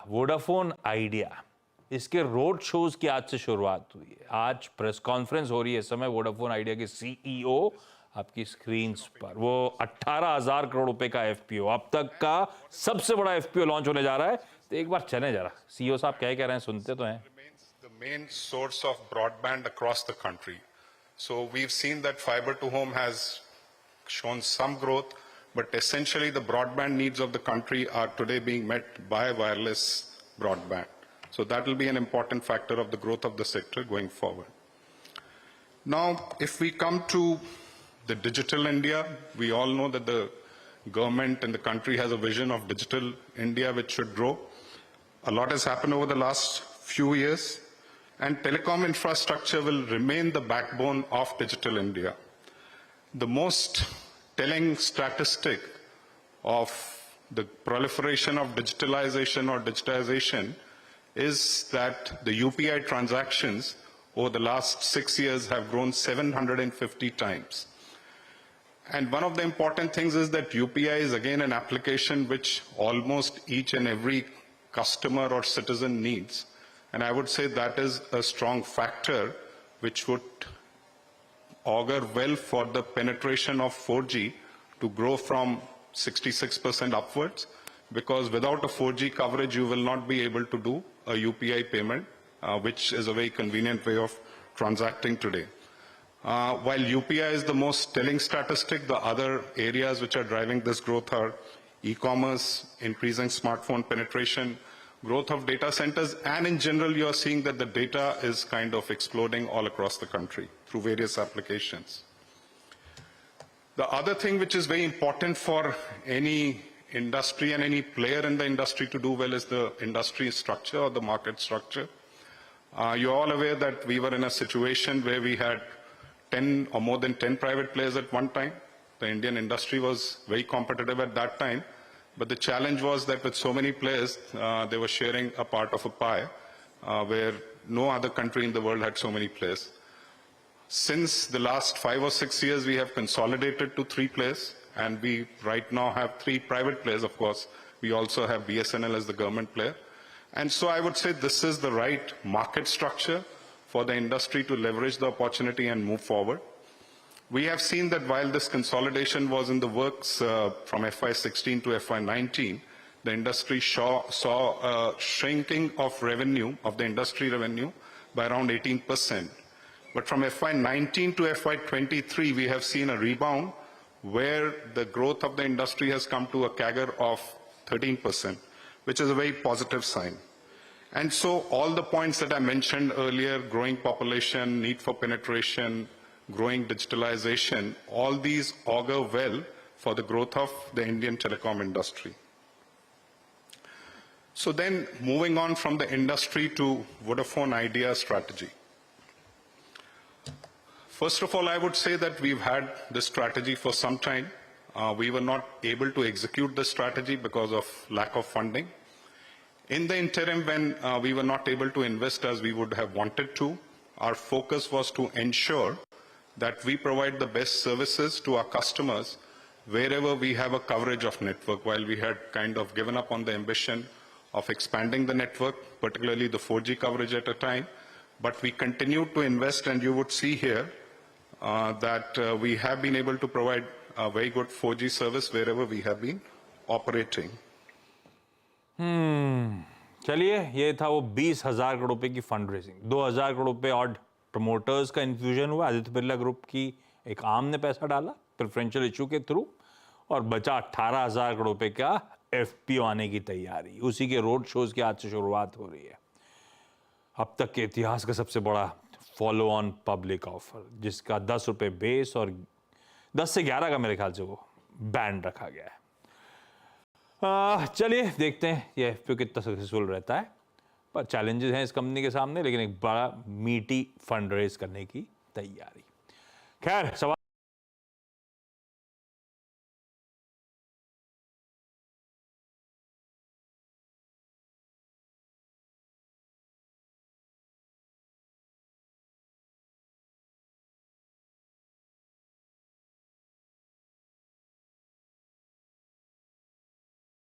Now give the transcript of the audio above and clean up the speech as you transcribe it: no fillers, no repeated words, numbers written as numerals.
Vodafone idea, इसके road shows की आज से शुरुआत हुई है। आज प्रेस कॉन्फ्रेंस हो रही है इस समय वोडाफोन आइडिया के सीईओ आपकी स्क्रीन पर। वो 18,000 करोड़ रुपए का एफपीओ, अब तक का सबसे बड़ा एफपीओ लॉन्च होने जा रहा है। तो एक बार चलें जरा, सीईओ साहब क्या कह रहे हैं, सुनते तो हैं। The main source of broadband across the country. So we've seen that fiber to home has shown some growth, but essentially the broadband needs of the country are today being met by wireless broadband. So that will be an important factor of the growth of the sector going forward. Now, if we come to the digital India, we all know that the government and the country has a vision of digital India which should grow. A lot has happened over the last few years, and telecom infrastructure will remain the backbone of digital India. The most telling statistic of the proliferation of digitalization or digitization is that the UPI transactions over the last 6 years have grown 750 times. And one of the important things is that UPI is again an application which almost each and every customer or citizen needs. And I would say that is a strong factor which would augur well for the penetration of 4G to grow from 66% upwards, because without a 4G coverage, you will not be able to do a UPI payment, which is a very convenient way of transacting today. While UPI is the most telling statistic, the other areas which are driving this growth are e-commerce, increasing smartphone penetration, growth of data centers, and in general, you are seeing that the data is kind of exploding all across the country through various applications. The other thing which is very important for any industry and any player in the industry to do well is the industry structure or the market structure. You're all aware that we were in a situation where we had 10 or more than 10 private players at one time. The Indian industry was very competitive at that time. But the challenge was that with so many players, they were sharing a part of a pie where no other country in the world had so many players. Since the last 5 or 6 years, we have consolidated to 3 players, and we right now have 3 private players, of course. We also have BSNL as the government player. And so I would say this is the right market structure for the industry to leverage the opportunity and move forward. We have seen that while this consolidation was in the works from FY16 to FY19, the industry saw a shrinking of revenue, of the industry revenue, by around 18%. But from FY19 to FY23, we have seen a rebound where the growth of the industry has come to a CAGR of 13%, which is a very positive sign. And so all the points that I mentioned earlier, growing population, need for penetration, growing digitalization, all these augur well for the growth of the Indian telecom industry. So then, moving on from the industry to Vodafone Idea strategy. First of all, I would say that we've had this strategy for some time. We were not able to execute the strategy because of lack of funding. In the interim, when we were not able to invest as we would have wanted to, our focus was to ensure that we provide the best services to our customers wherever we have a coverage of network. While we had kind of given up on the ambition of expanding the network, particularly the 4G coverage at a time, but we continued to invest, and you would see here that we have been able to provide a very good 4G service wherever we have been operating. चलिए, ये था वो 20,000 करोड़ रुपए की fund raising. 2,000 crore रुपए और promoters का infusion हुआ, आदित्य बिरला ग्रुप की एक आर्म ने पैसा डाला प्रेफरेंशियल इशू के थ्रू, और बचा 18,000 करोड़ रुपए का एफपीओ आने की तैयारी। उसी के रोड शोज की आज से शुरुआत हो रही है। अब तक के इतिहास का सबसे बड़ा फॉलो ऑन पब्लिक ऑफर, जिसका 10 रुपए बेस और 10 से 11 का मेरे ख्याल से वो बैंड रखा गया है। चलिए देखते हैं ये एफपीओ कितना सक्सेसफुल रहता है। पर चैलेंजेस हैं इस कंपनी के सामने, लेकिन एक बड़ा मीटी फंड रेज करने की तैयारी। खैर, सवाल